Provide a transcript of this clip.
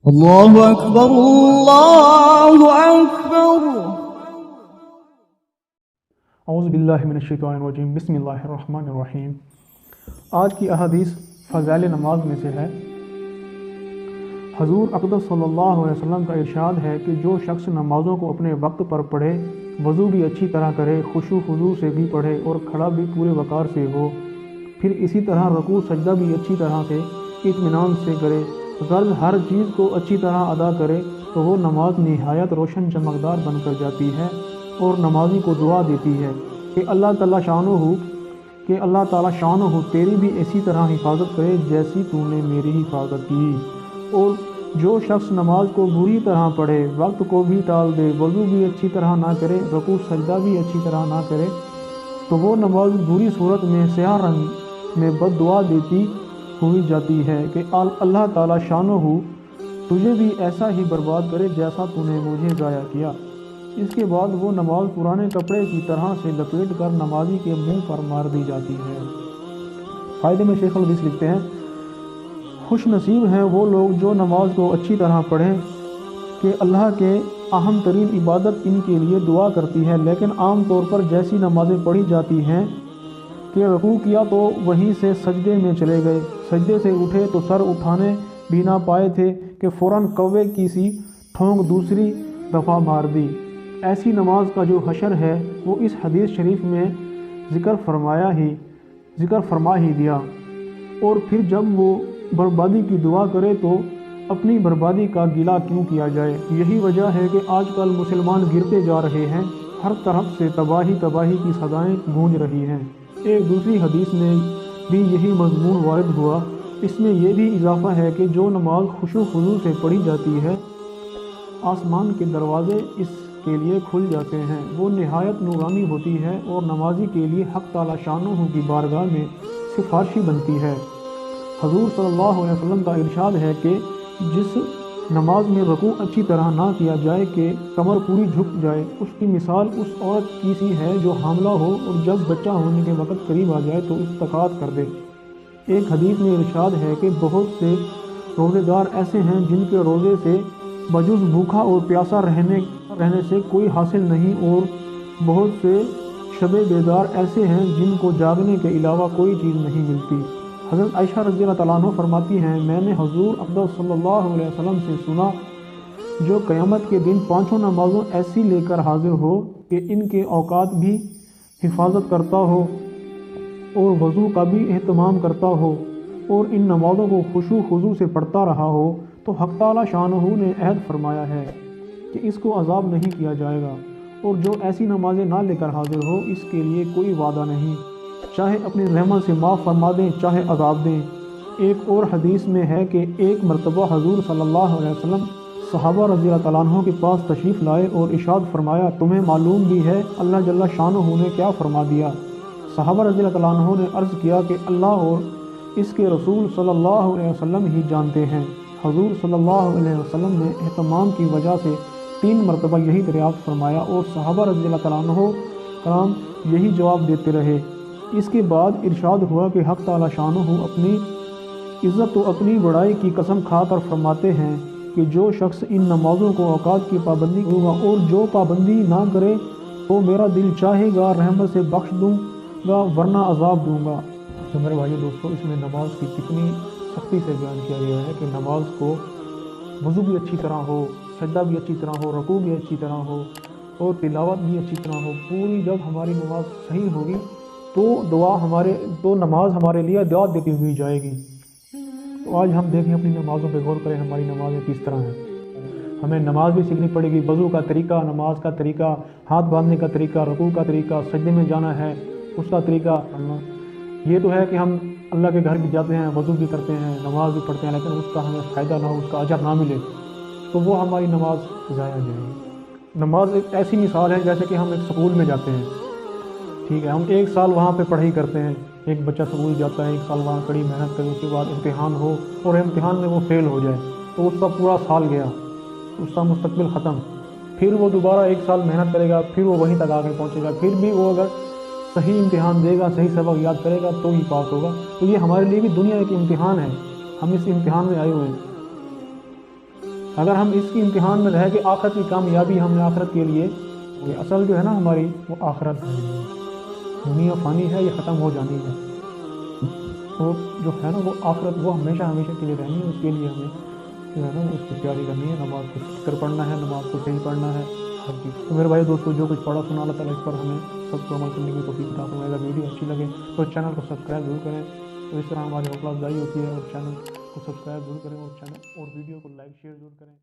اللہ اکبر اللہ اکبر۔ اعوذ باللہ من الشیطان الرجیم، بسم اللہ الرحمن الرحیم۔ آج کی احادیث فضائل نماز میں سے ہے۔ حضور اقدس صلی اللہ علیہ وسلم کا ارشاد ہے کہ جو شخص نمازوں کو اپنے وقت پر پڑھے، وضو بھی اچھی طرح کرے، خشوع خضوع سے بھی پڑھے اور کھڑا بھی پورے وقار سے ہو، پھر اسی طرح رکوع سجدہ بھی اچھی طرح سے اطمینان سے کرے، غرض ہر چیز کو اچھی طرح ادا کرے، تو وہ نماز نہایت روشن چمکدار بن کر جاتی ہے اور نمازی کو دعا دیتی ہے کہ اللہ تعالیٰ شانہ تیری بھی اسی طرح حفاظت کرے جیسی تو نے میری حفاظت کی۔ اور جو شخص نماز کو بری طرح پڑھے، وقت کو بھی ٹال دے، وضو بھی اچھی طرح نہ کرے، رکوع سجدہ بھی اچھی طرح نہ کرے، تو وہ نماز بری صورت میں سیاہ رنگ میں بد دعا دیتی ہوئی جاتی ہے کہ اللہ تعالیٰ شانہ تجھے بھی ایسا ہی برباد کرے جیسا تو نے مجھے ضائع کیا۔ اس کے بعد وہ نماز پرانے کپڑے کی طرح سے لپیٹ کر نمازی کے منہ پر مار دی جاتی ہے۔ فائدے میں شیخ الحدیث لکھتے ہیں، خوش نصیب ہیں وہ لوگ جو نماز کو اچھی طرح پڑھیں کہ اللہ کے اہم ترین عبادت ان کے لیے دعا کرتی ہے، لیکن عام طور پر جیسی نمازیں پڑھی جاتی ہیں کہ رکوع کیا تو وہیں سے سجدے میں چلے گئے، سجدے سے اٹھے تو سر اٹھانے بھی نہ پائے تھے کہ فوراً کوے کی سی ٹھونک دوسری دفعہ مار دی، ایسی نماز کا جو حشر ہے وہ اس حدیث شریف میں ذکر فرما ہی دیا۔ اور پھر جب وہ بربادی کی دعا کرے تو اپنی بربادی کا گلہ کیوں کیا جائے؟ یہی وجہ ہے کہ آج کل مسلمان گرتے جا رہے ہیں، ہر طرف سے تباہی کی صدائیں گونج رہی ہیں۔ ایک دوسری حدیث میں بھی یہی مضمون وارد ہوا، اس میں یہ بھی اضافہ ہے کہ جو نماز خشوع خضوع سے پڑھی جاتی ہے، آسمان کے دروازے اس کے لیے کھل جاتے ہیں، وہ نہایت نورانی ہوتی ہے اور نمازی کے لیے حق تعالیٰ شانہ کی بارگاہ میں سفارشی بنتی ہے۔ حضور صلی اللہ علیہ وسلم کا ارشاد ہے کہ جس نماز میں رکوع اچھی طرح نہ کیا جائے کہ کمر پوری جھک جائے، اس کی مثال اس عورت کی سی ہے جو حاملہ ہو اور جب بچہ ہونے کے وقت قریب آ جائے تو استقاعت کر دے۔ ایک حدیث میں ارشاد ہے کہ بہت سے روزے دار ایسے ہیں جن کے روزے سے بجز بھوکا اور پیاسا رہنے سے کوئی حاصل نہیں، اور بہت سے شب بیدار ایسے ہیں جن کو جاگنے کے علاوہ کوئی چیز نہیں ملتی۔ حضرت عائشہ رضی اللہ تعالیٰ عنہ فرماتی ہیں، میں نے حضور اقدس صلی اللہ علیہ وسلم سے سنا، جو قیامت کے دن پانچوں نمازوں ایسی لے کر حاضر ہو کہ ان کے اوقات بھی حفاظت کرتا ہو اور وضو کا بھی اہتمام کرتا ہو اور ان نمازوں کو خشوع خضوع سے پڑھتا رہا ہو، تو حق تعالیٰ شانہ نے عہد فرمایا ہے کہ اس کو عذاب نہیں کیا جائے گا، اور جو ایسی نمازیں نہ لے کر حاضر ہو اس کے لیے کوئی وعدہ نہیں، چاہے اپنی رحمت سے معاف فرما دیں چاہے عذاب دیں۔ ایک اور حدیث میں ہے کہ ایک مرتبہ حضور صلی اللہ علیہ وسلم صحابہ رضی اللہ تعالیٰ عنہ کے پاس تشریف لائے اور ارشاد فرمایا، تمہیں معلوم بھی ہے اللہ جل شانہ نے کیا فرما دیا؟ صحابہ رضی اللہ تعالیٰ عنہ نے عرض کیا کہ اللہ اور اس کے رسول صلی اللہ علیہ وسلم ہی جانتے ہیں۔ حضور صلی اللہ علیہ وسلم نے اہتمام کی وجہ سے 3 مرتبہ یہی دریافت فرمایا اور صحابہ رضی اللہ تعالیٰ عنہ کرام یہی جواب دیتے رہے۔ اس کے بعد ارشاد ہوا کہ حق تعالیٰ شانہ اپنی عزت و اپنی بڑائی کی قسم کھا کر فرماتے ہیں کہ جو شخص ان نمازوں کو اوقات کی پابندی کرے گا اور جو پابندی نہ کرے تو میرا دل چاہے گا رحمت سے بخش دوں گا ورنہ عذاب دوں گا۔ تو میرے بھائیو دوستو، اس میں نماز کی کتنی سختی سے بیان کیا گیا ہے کہ نماز کو وضو بھی اچھی طرح ہو، سجدہ بھی اچھی طرح ہو، رکوع بھی اچھی طرح ہو اور تلاوت بھی اچھی طرح ہو، پوری جب ہماری نماز صحیح ہوگی تو نماز ہمارے لیے دعا دیتی ہوئی جائے گی۔ تو آج ہم دیکھیں اپنی نمازوں پہ غور کریں، ہماری نمازیں کس طرح ہیں۔ ہمیں نماز بھی سیکھنی پڑے گی، وضو کا طریقہ، نماز کا طریقہ، ہاتھ باندھنے کا طریقہ، رکوع کا طریقہ، سجدے میں جانا ہے اس کا طریقہ۔ یہ تو ہے کہ ہم اللہ کے گھر بھی جاتے ہیں، وضو بھی کرتے ہیں، نماز بھی پڑھتے ہیں، لیکن اس کا ہمیں فائدہ نہ ہو، اس کا اجر نہ ملے تو وہ ہماری نماز ضائع جائے گی۔ نماز ایک ایسی مثال ہے جیسے کہ ہم ایک سکول میں جاتے ہیں، ٹھیک ہے، ہم 1 سال وہاں پہ پڑھائی کرتے ہیں، ایک بچہ سکول جاتا ہے، 1 سال وہاں کڑی محنت کرے، اس کے بعد امتحان ہو اور امتحان میں وہ فیل ہو جائے تو اس کا پورا سال گیا، اس کا مستقبل ختم۔ پھر وہ دوبارہ 1 سال محنت کرے گا، پھر وہ وہیں تک آ کے پہنچے گا، پھر بھی وہ اگر صحیح امتحان دے گا، صحیح سبق یاد کرے گا تو ہی پاس ہوگا۔ تو یہ ہمارے لیے بھی دنیا ایک امتحان ہے، ہم اس امتحان میں آئے ہوئے ہیں۔ اگر ہم اس کی امتحان میں رہ کے آخرت کی کامیابی ہم نے آخرت کے لیے، یہ اصل جو ہے نا ہماری وہ آخرت ہے، دنیا فانی ہے، یہ ختم ہو جانی ہے، وہ جو ہے نا وہ آخرت وہ ہمیشہ ہمیشہ کے لیے رہنی ہے، اس کے لیے ہمیں جو ہے نا اس کی تیاری کرنی ہے، نماز کو کر پڑھنا ہے، نماز کو صحیح پڑھنا ہے، ہر چیز۔ تو میرے بھائی دوستو جو کچھ پڑھا سنا اللہ تعالیٰ اس پر ہمیں سب کو عمل کرنے کی توفیق عطا فرمائے گا۔ ویڈیو اچھی لگے تو چینل کو سبسکرائب ضرور کریں، تو اس طرح ہماری حوصلہ افزائی ہوتی ہے، اور چینل کو سبسکرائب ضرور کریں، اور ویڈیو کو لائک شیئر ضرور کریں۔